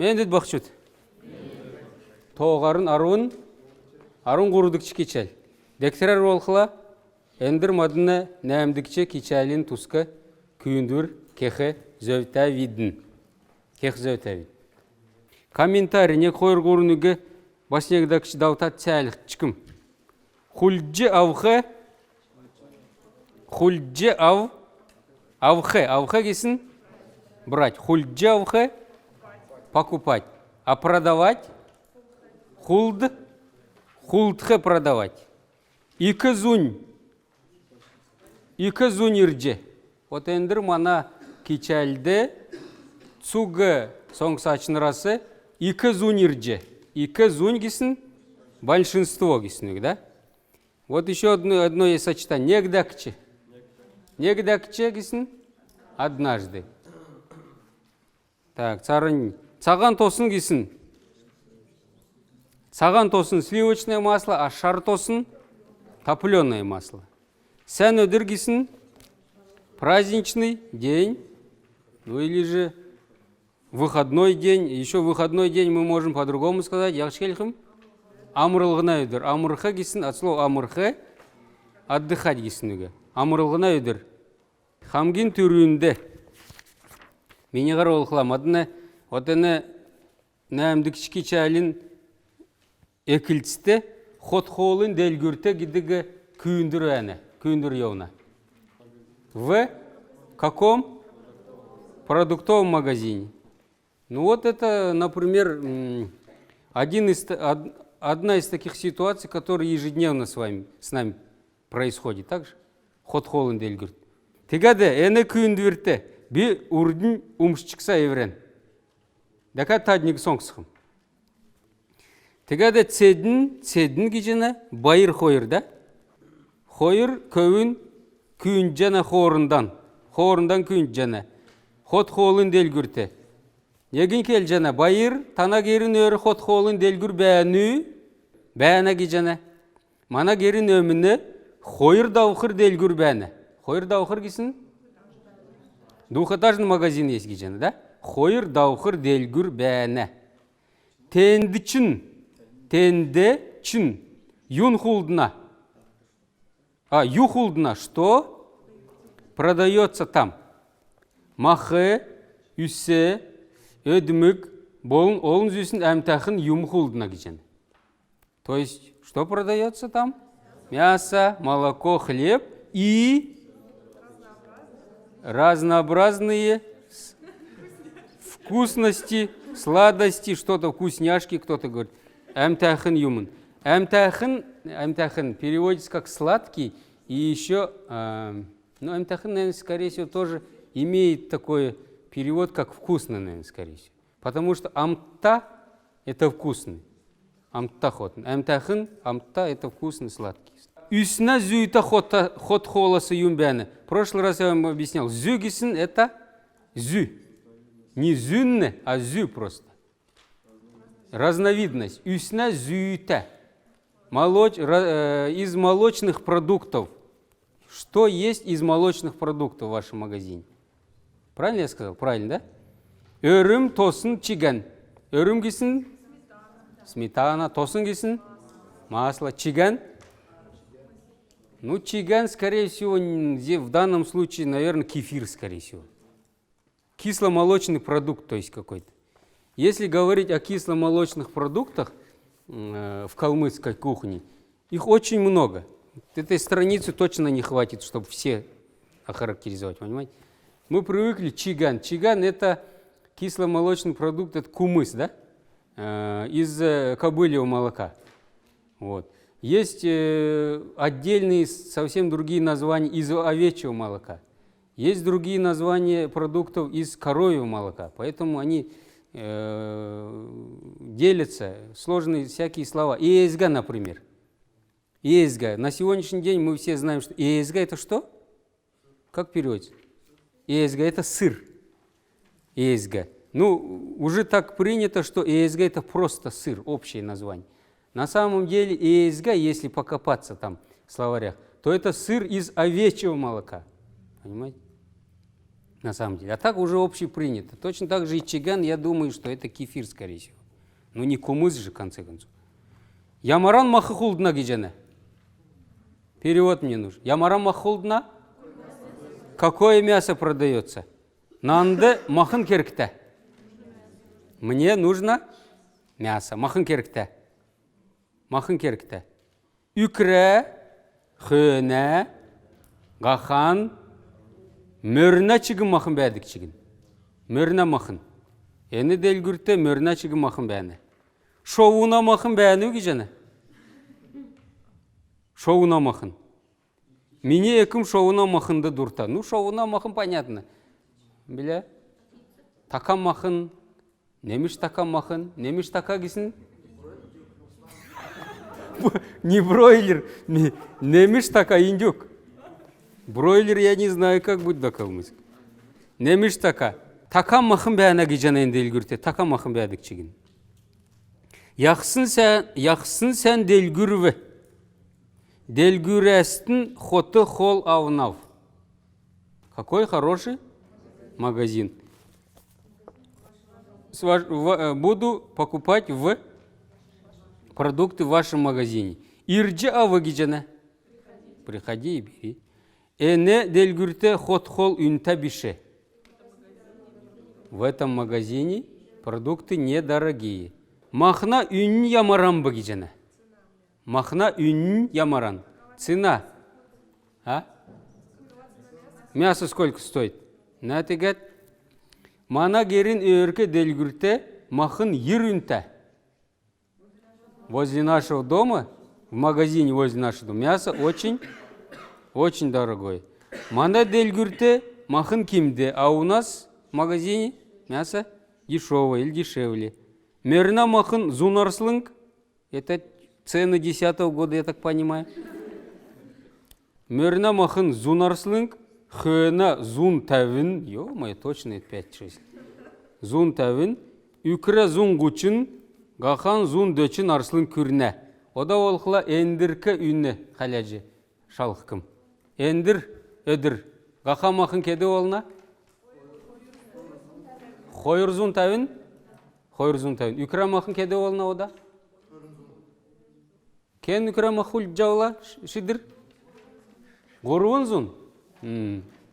Мен дед бақшут. Тоғарын арун құрудық кичел. Дектерер болқыла, әндір мадына нәмдікче кичелін тұсқа күйіндір кеқі зөйтәвидін. Кеқі зөйтәвид. Комментарий не қойыр құрынығы баснегдакчы даутат цәлік чкім. Хульджи авхэ. Хульджи авхэ. Авхэ кесін брать. Хульджи авхэ покупать. А продавать хулдхэ продавать. Икі зунь ирже. Вот эндір мана кичалды цуғы соңсачнырасы икі зунь ирже. Икі зунь кесін большинство кесінік, да? Вот еще одно есть сочетание. Негдакче. Негдакче кесін однажды. Так, цаган тосын кесін. Цаган тосын сливочное масло, а шар тосын топленое масло. Сән өдір кесін праздничный день, ну или же выходной день. Еще выходной день мы можем по-другому сказать. Яқшкелхім амырлығына өдір. Амырхы кесін, от слова амырхы отдыхать кесінуге. Амырлығына өдір. Хамгин түрінде. Мені ғар олқылам. Адына отыны нәмдікшкі чәлін екілтісті ход-холын дәлгүрті гидігі күйіндір әні. Күйіндір еуна. В каком продуктовом магазине? Ну вот это, например, одна из таких ситуаций, которые ежедневно с нами происходит. Так же? Ход-холын дәлгүрт. Тегады, әні күйіндірті. Би урдын умшчықса еврен. Дака тадник соңсықым. Тегады цедін кежені байыр қойыр, да? Қойыр көуін күйін жана хорындан. Хорындан күйін жана. Ход-холын дәлгүрті. Егін кел жана байыр, тана керін өрі ход-холын дәлгүр бәні кежені. Мана керін өміні қойыр дауқыр дәлгүр бәні. Қойыр дауқыр кесін? Двухэтажный магазин есть кежені, да? Қойыр дауқыр дәлгүр бәні. Тенді чын, юн хулдына. Юхулдына, что продается там? Махы, үсі, өдімік, болын, олын зүйсін әмтәхін юм хулдына кежені. То есть, что продается там? Мясо, молоко, хлеб и разнообразные вкусности, сладости, что-то вкусняшки, кто-то говорит. Әмтәхін юмын. Әмтәхін переводится как сладкий, и еще, ну, әмтәхін, наверное, скорее всего, тоже имеет такой перевод, как вкусно, наверное, скорее всего. Потому что амта – это вкусный. Амта хот. Әмтәхін, амта – это вкусный, сладкий. Үсіна зүйті ход холасы юмбяны. В прошлый раз я вам объяснял. Зю кесін – это зю. Не зюнны, а зю просто. Разновидность. Үсіна зүйті. Из молочных продуктов. Что есть из молочных продуктов в вашем магазине? Правильно я сказал? Правильно, да? Өрім, тосын, чиган. Өрім кесін? Сметана. Тосын кесін? Масло. Чиган? Ну, чиган, скорее всего, в данном случае, наверное, кефир, скорее всего. Кисломолочный продукт, то есть какой-то. Если говорить о кисломолочных продуктах в калмыцкой кухне, их очень много. Этой страницы точно не хватит, чтобы все охарактеризовать, понимаете? Мы привыкли чиган. Чиган – это кисломолочный продукт, это кумыс, да? Из кобыльего молока. Вот. Есть отдельные, совсем другие названия из овечьего молока. Есть другие названия продуктов из коровьего молока. Поэтому они делятся, сложные всякие слова. Иезга, например. Иезга. На сегодняшний день мы все знаем, что иезга – это что? Как переводится? Иезга – это сыр. Иезга. Ну, уже так принято, что иезга – это просто сыр, общее название. На самом деле иезга, если покопаться там в словарях, то это сыр из овечьего молока. Понимаете? на самом деле. А так уже общепринято. Точно так же и чиган, я думаю, что это кефир, скорее всего. Ну не кумыс же, в конце концов. Ямаран махахулдна гиджана. Перевод мне нужен. Ямаран махахулдна? Какое мясо продается? Нанды махан керкте. Мне нужно мясо. Махан керкте. Махан керкте. Үкре, хөне, гахан, мөрна чигін махан бәдік чигін. Мөрна махан. Әні делгүрте мөрна чигін махан бәні. Шоуына махан бәні өгі жана. Шоуына махан. Мне екім шоуына маханды дұрта. Ну, шоуына махан понятно. Біля? Така махан. Немеш така махан. Немеш така кесін? Не бройлер. Немеш така индюк. Бройлер я не знаю, как будет докалмыз. Немеш така. Така махан бәні гижана енді елгүрте. Така махан бәдік чегін. Яқсын сән делгүрві. Делгүрәстін хоты хол авнав. Какой хороший магазин. Буду покупать в продукты в вашем магазине. Ирджи авагиджана. Приходи и бери. Эне делгүрте хот хол үнта бише. В этом магазине продукты недорогие. Махна үн ямаран багиджана. Махна үн ямаран. Цена. А? Мясо сколько стоит? На тегет. Мана герин өрке делгүрте махын ерүнта. Возле нашего дома, в магазине возле нашего дома, мясо очень дорогое. Мана делгүрте махын кимде, а у нас в магазине мясо дешевое или дешевле. Мерна махын зунарслынг, это цены 10-го года, я так понимаю. Мерна махын зунарслынг, хэна зун тавин, ё-моё, точно 5-6. Зун тавин, үкре зун гучин, гахан зун дөчин арслын күрне. Ода олқыла эндіркі үнне халяжы шалқым. Эндір, өдір. Гахан махын кеді олына? Хойыр зун тавин? Хойыр зун тавин. Үкре махын кеді олына ода? Кен үкре махул жаула шидір? Ғоруын зун?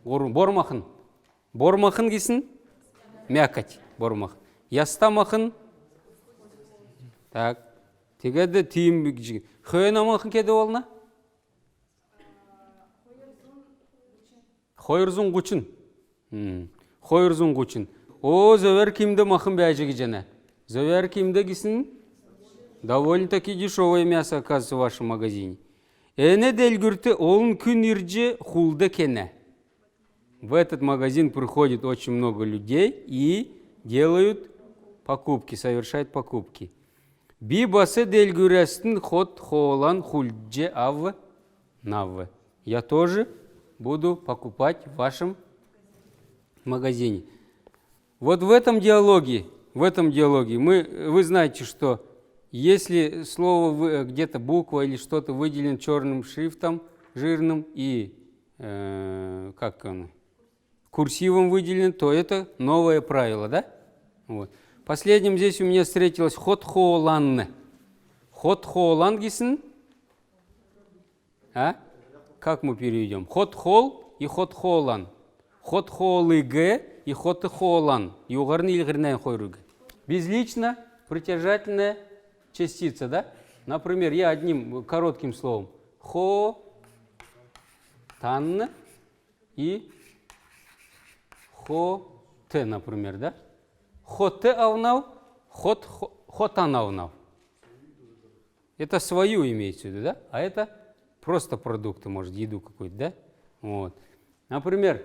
Бормахын. Бормахын кесін? Мякать. Бормахын. Ястамахын? Так. Тегеді түйім бүкжігі. Хойынамахын кеді олына? Хойырзун ғучын. Хойырзун ғучын. О, зөвер кімді махын бәжігі жана? Зөвер кімді кесін? Довольно-таки дешевое мясо, оказывается, в вашем магазине. Эне делгүрте олын күн ирджи хулды кене. В этот магазин приходит очень много людей и делают покупки, совершают покупки. Бибасы делгүрестін ход холан хульдже авы навы. Я тоже буду покупать в вашем магазине. Вот в этом диалоге вы знаете, что если слово где-то буква или что-то выделено черным шрифтом, жирным и курсивом выделено, то это новое правило, да? Вот. Последним здесь у меня встретилось хот-хооланны. Хот-хоолан гисен? А? Как мы переведем? Хот-хол и хот-хоолан. Хот-хоолыгэ и хот-хоолан. Югарны илгирнай хойругэ. Безлично притяжательная частица, да? Например, я одним коротким словом. Хо-тан и хо-те, например, да? Хо-те авнав, хот-хотан авнав. Это свою имеется в виду, да? А это просто продукты, может, еду какую-то, да? Вот. Например,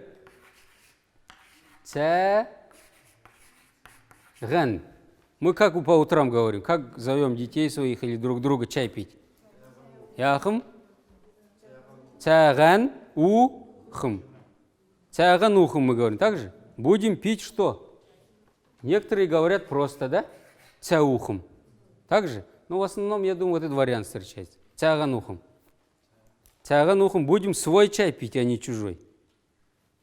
цэ-гэн. Мы как по утрам говорим, как зовем детей своих или друг друга чай пить? Яхым? Цяган ухым. Цяган ухым мы говорим. Так же? Будем пить что? Некоторые говорят просто, да? Цяухым. Так же? Ну, в основном, я думаю, вот этот вариант встречается. Цяган ухым. Цяган ухым. Будем свой чай пить, а не чужой.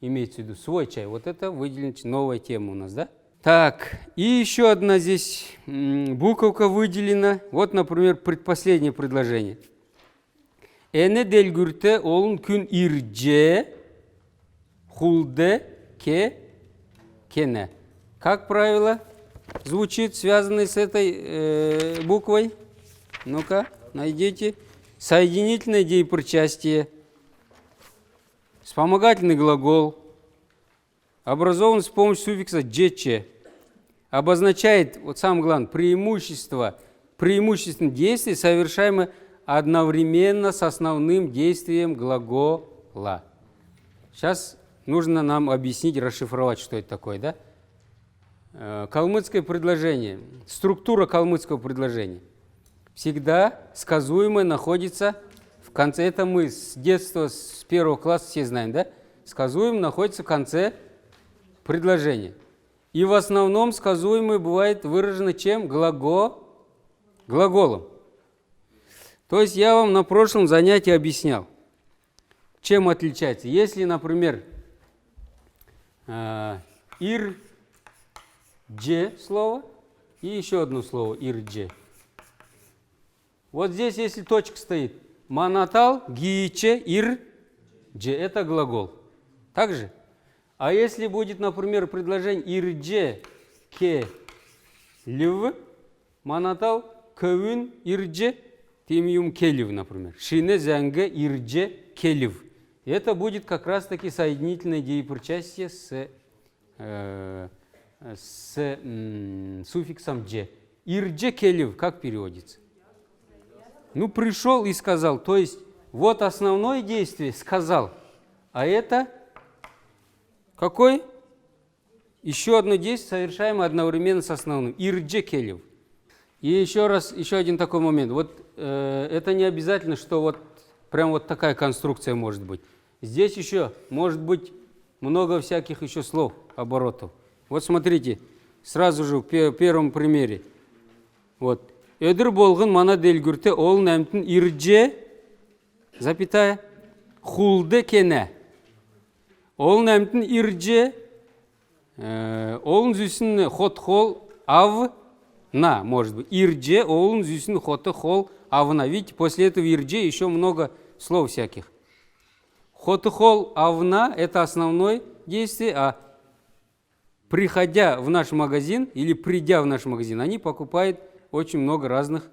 имеется в виду свой чай. Вот это выделена новая тема у нас, да? Так, и еще одна здесь буковка выделена. Вот, например, предпоследнее предложение. Эне делгюрте олун күн ирже хулде кене. Как правило звучит, связанный с этой буквой? Ну-ка, найдите. Соединительное деепричастие. Вспомогательный глагол. Образован с помощью суффикса «джече». Обозначает, вот самое главное, преимущественное действие, совершаемое одновременно с основным действием глагола. Сейчас нужно нам объяснить, расшифровать, что это такое, да? Калмыцкое предложение, структура калмыцкого предложения. Всегда сказуемое находится в конце. Это мы с детства, с первого класса все знаем, да? Сказуемое находится в конце предложения. И в основном сказуемое бывает выражено чем? Глаголом. То есть я вам на прошлом занятии объяснял, чем отличается. Если, например, ирдже слово и еще одно слово ирдже. Вот здесь, если точка стоит, манатал, гииче, ирдже, это глагол. Так же? А если будет, например, предложение ирдже ке лив, манатал, көвün ирдже, тимиум келив, например. Шине зянге ирдже келив. Это будет как раз-таки соединительное деепричастие с суффиксом «дже». Ирдже келив, как переводится? Ну, пришел и сказал. То есть, вот основное действие сказал. А это какой? Еще одно действие, совершаемое одновременно с основным. Ирдже келив. И еще один такой момент. Вот это не обязательно, что вот прям вот такая конструкция может быть. Здесь еще может быть много всяких еще слов, оборотов. Вот смотрите, сразу же в первом примере. Вот. Эдір болғын мана делгүрте ол нәмтін ирже, запятая, хулды кене. Ол нәмтін ирже, олын зүйсін хот хол ав на, может быть. Ирже, олын зүйсін хоты хол авна. Видите, после этого ирже еще много слов всяких. Хоты хол авна – это основное действие, а приходя в наш магазин или придя в наш магазин, они покупают очень много разных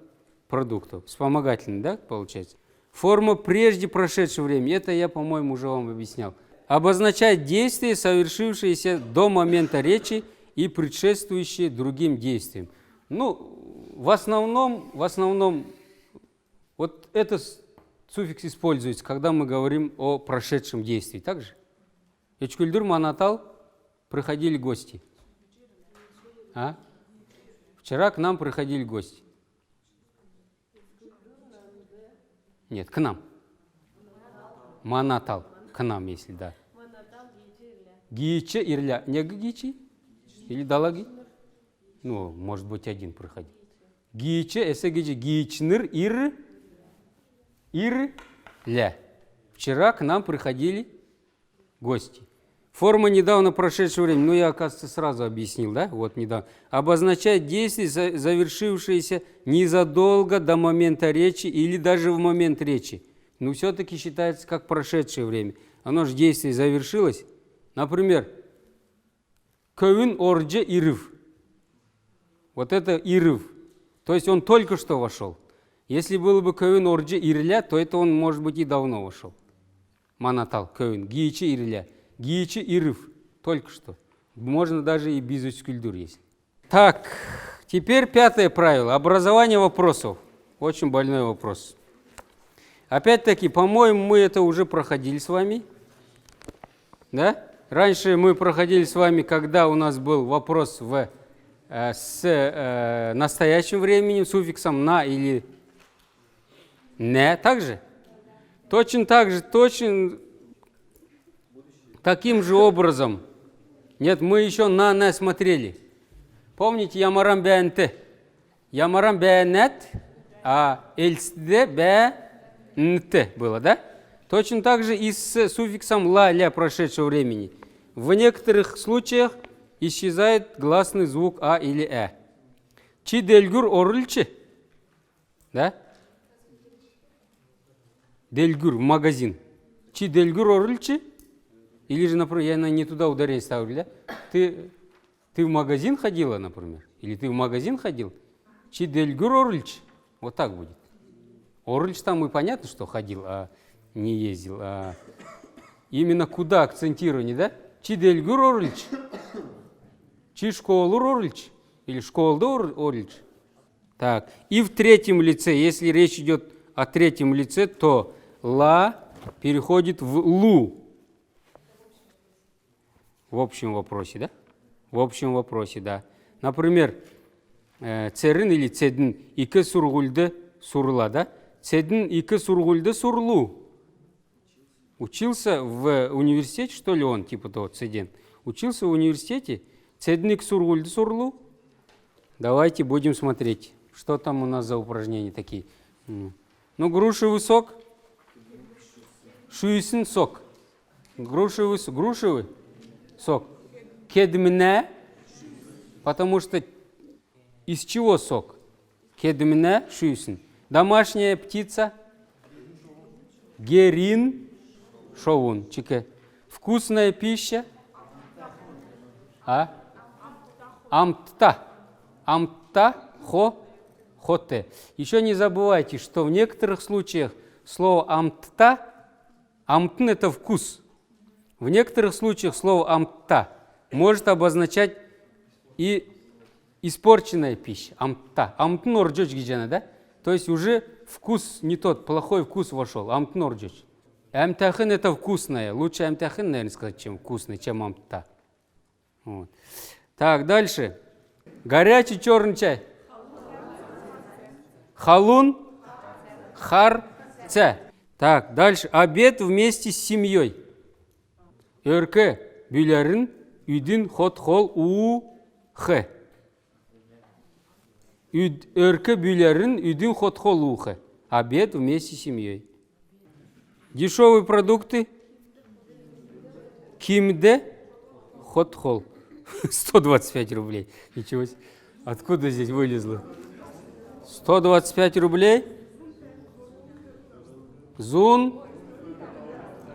продуктов. Вспомогательный, да, получается? Форма прежде прошедшего времени, это я, по-моему, уже вам объяснял. Обозначает действие, совершившееся до момента речи и предшествующее другим действиям. Ну, в основном, вот этот суффикс используется, когда мы говорим о прошедшем действии. Так же? Эчкүлдүр манатал, приходили гости. А? Вчера к нам приходили гости. Нет, к нам. Манатал. К нам, если да. Гииче ирля. Не гиичи? Или далаги? Ну, может быть, один приходил. Гииче, эсегичи, гиичныр, ля. Вчера к нам приходили гости. Форма недавно прошедшего времени, ну я, оказывается, сразу объяснил, да, вот недавно, обозначает действие, завершившееся незадолго до момента речи или даже в момент речи. Но все-таки считается как прошедшее время. Оно же действие завершилось. Например, көвün орже ирыв. Вот это ирыв. То есть он только что вошел. Если было бы көвün орже ирля, то это он, может быть, и давно вошел. Манатал, көвün, гиичи ирля. Гиичи ирыв, только что. Можно даже и без эчкүлдүр, если. Так, теперь пятое правило. Образование вопросов. Очень больной вопрос. Опять-таки, по-моему, мы это уже проходили с вами. Да? Раньше мы проходили с вами, когда у нас был вопрос с настоящим временем, суффиксом на или не. Так же? Точно так же, таким же образом. Нет, мы еще на «не» смотрели. Помните, ямарам бәнті? Ямарам бәнет, а эльсде бәнті было, да? Точно так же и с суффиксом ла, ля прошедшего времени. в некоторых случаях исчезает гласный звук А или Э. Чи делгур орылчы. Да? Делгур, магазин. Чи делгур орылчы. Или же, например, я не туда ударение ставлю, да? Ты в магазин ходила, например? Или ты в магазин ходил? Чи делгур орылчы. Вот так будет. Орыльч там и понятно, что ходил, а не ездил. А именно куда акцентирование, да? Чи делгур орыльч. Чи школу орыльч. Или школда орыльч. Так, и в третьем лице, если речь идет о третьем лице, то ла переходит в лу. В общем вопросе, да? В общем вопросе, да. Например, церин или цедин ике сургульды сурла, да? Цедин ике сургульды сурлу. Учился в университете, что ли он, типа того, цедин? Учился в университете, цедин ике сургульды сурлу. Давайте будем смотреть, что там у нас за упражнения такие. Ну, грушевый сок. Шуйсын сок. Грушевый сок. Кедмне, потому что из чего сок? Кедмне шуйсын. Домашняя птица. Герин шоун. Чике. Вкусная пища. А? Амтта. Амтта хоте. Еще не забывайте, что в некоторых случаях слово амтта, амтн это вкус. В некоторых случаях слово амтта может обозначать и испорченная пища. Амтта. Амтн орджоч гиджана, да? То есть уже вкус не тот, плохой вкус вошел. Амтн орджоч. Амтахын это вкусное. Лучше амтахын, наверное, сказать, чем вкусный, чем амтта. Вот. Так, дальше. Горячий черный чай. Халун. Харце. Так, дальше. Обед вместе с семьей. Эрке бюлерин үдин хот хол у х. Эрке бюлерин үдин хот хол у х. Обед вместе с семьей. Дешевые продукты. Кимде хот хол. 125 рублей. Ничего себе. Откуда здесь вылезло? 125 рублей. Зун,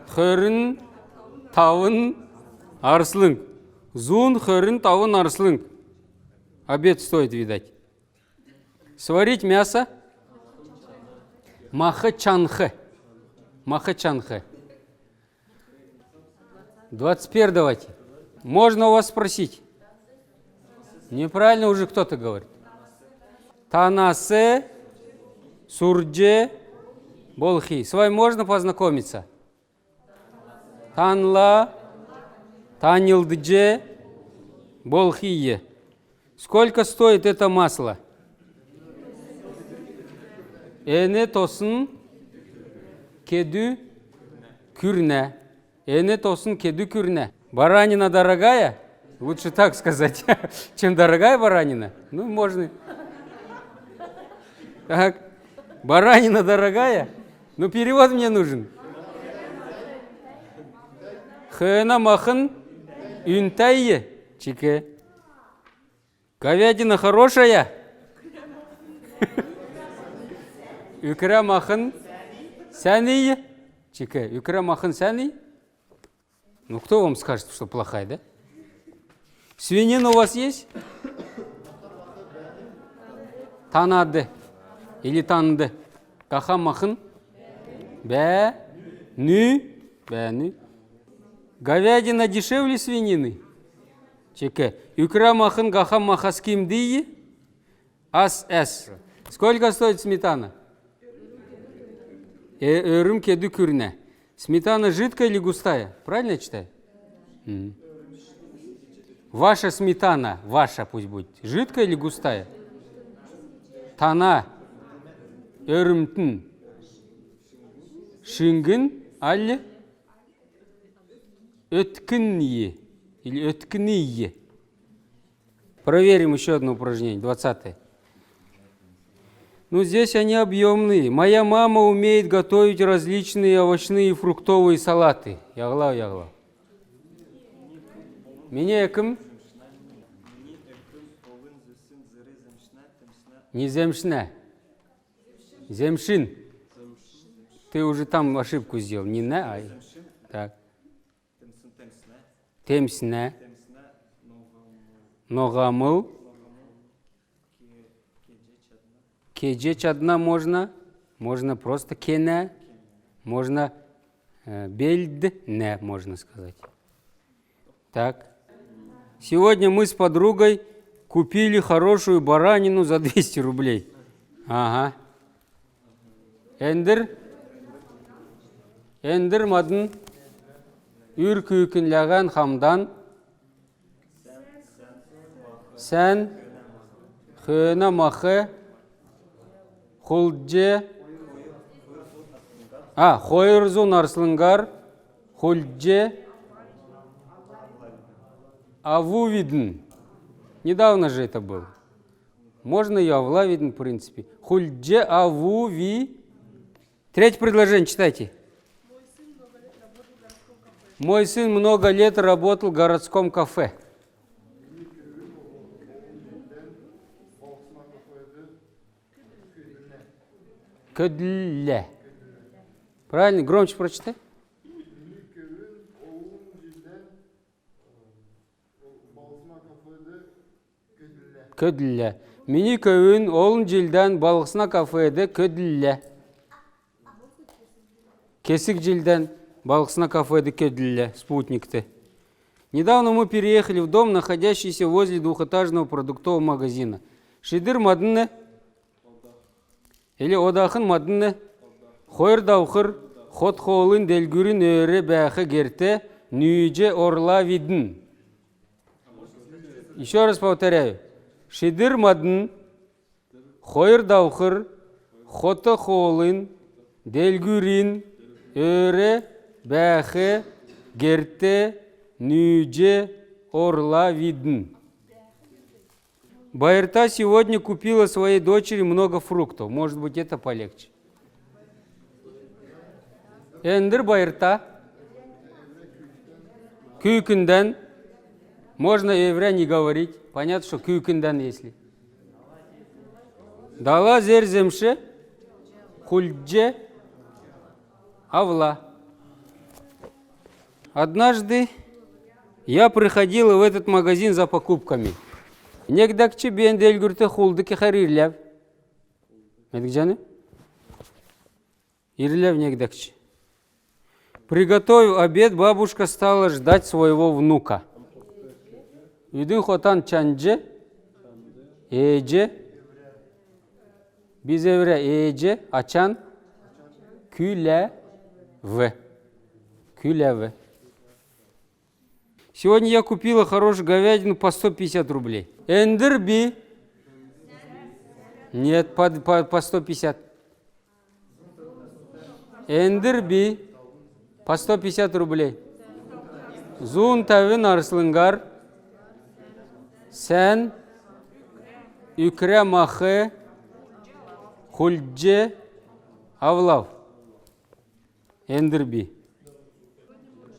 хырын, тавын, арслың. Зун, хырын, тавын, арслың. Обед стоит, видать. Сварить мясо. Махачанхэ. Махачанхэ. 21 давайте. Можно у вас спросить? Неправильно уже кто-то говорит. Танасе, сурдже, болхи. С вами можно познакомиться? Танла, танилдже, болхие. Сколько стоит это масло? Эне тосын кеду кюрне. Эне тосын кеду кюрне. Баранина дорогая? Лучше так сказать, чем дорогая баранина. Ну, можно. Так, баранина дорогая? Ну, перевод мне нужен. Хэна махан юнтайе. Чике. Говядина хорошая? Юкра махан сяни. Чике. Юкра махан сяни. Ну, кто вам скажет, что плохая, да? Свинина у вас есть? Танаде. Или танды. Каха махын. Бә. Нü. Бәні. Говядина дешевле свинины. Чеке. Юкра махын гаха махас кимдии. Ас. Сколько стоит сметана? Өрüm кеду кюрне. Сметана жидкая или густая? Правильно я читаю? Ваша сметана, ваша пусть будет, жидкая или густая? Тана, өрümтін, шынгын, алли, өткіние или өткіние. Проверим еще одно упражнение, 20-е. Ну, здесь они объемные. Моя мама умеет готовить различные овощные и фруктовые салаты. Яглау. Мене кім? Не земшне. Земшин. Ты уже там ошибку сделал. Не на, а... Так. Темсне. Ногамыл. Кеже чадна можно. Можно просто кене. Можно бельдне, можно сказать. Так. Сегодня мы с подругой купили хорошую баранину за 200 рублей. Ага. Эндер мадын үр күйкінләген хамдан сән хөна махы хулдже хойырзун арслынгар хулдже аву видн. Недавно же это было. Можно и авла видн, в принципе. Хульдже аву ви. Третье предложение читайте. Мой сын много лет работал в городском кафе. Көдле. Правильно? Громче прочитай. Көдле. Мини көйін олын жилден балықсына кафеде көдле. Кесік жилден балықсына кафеде көдле. Спутникты. Недавно мы переехали в дом, находящийся возле двухэтажного продуктового магазина. Шидыр мадынны? Или одахын мадынны? Хойр даухыр, ход холын делгүрін өрі бәхі герте, нүйже орла видін. Еще раз повторяю. Шидыр мадын, хойр даухыр, хоты холын, делгүрін өрі бәхі герте, нүйже орла видін. Байырта сегодня купила своей дочери много фруктов. Может быть, это полегче. Эндер байырта. Күйкінден. Можно евре не говорить. Понятно, что күйкінден, если. Дала зерземше. Хульдже. Авла. Однажды я приходила в этот магазин за покупками. Негдакчы бендель гүрті хулдыки харирлев. Медик жаны? Ирлев негдакчы. Приготовив обед, бабушка стала ждать своего внука. Үйдің хотан чанже, эже, bizevre эже, ачан, күле, в. Күле, в. Сегодня я купила хорошую говядину по 150 рублей. Эндерби. Нет, по 150. Эндерби. По 150 рублей. Зун тавин арслынгар. Сен. Үкре махы. Хульдже. Авлав. Эндерби.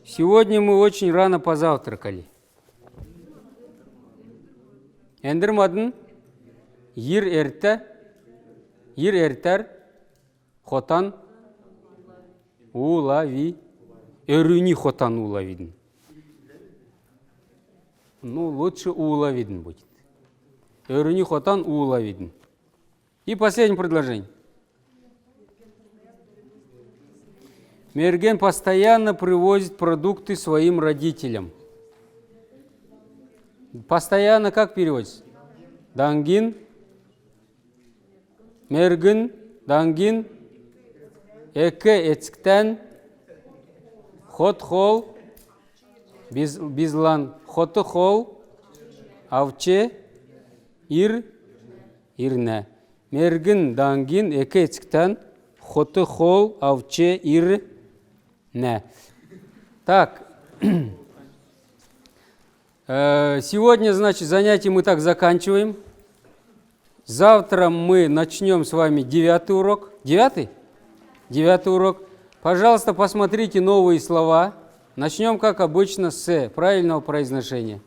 Сегодня мы очень рано позавтракали. Эндермадын. Йир эртер. Хотан. Улави. Өрүни хотан улавидин. Ну, лучше улавидин будет. Өрүни хотан улавидин. И последнее предложение. Мерген постоянно привозит продукты своим родителям. Постоянно как переводится? Дангин. Мерген. Дангин. Эке эцктен. Хот хол. Бизлан. Хоты хол. Авче. Ирне. Мерген. Дангин. Эке эцктен. Хоты хол. Авче. Не. Так, сегодня, значит, занятие мы так заканчиваем. Завтра мы начнем с вами 9-й урок. 9-й? 9-й урок. Пожалуйста, посмотрите новые слова. Начнем, как обычно, с правильного произношения.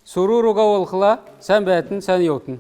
Суруруга олхла, сән бәтін, сән йотын.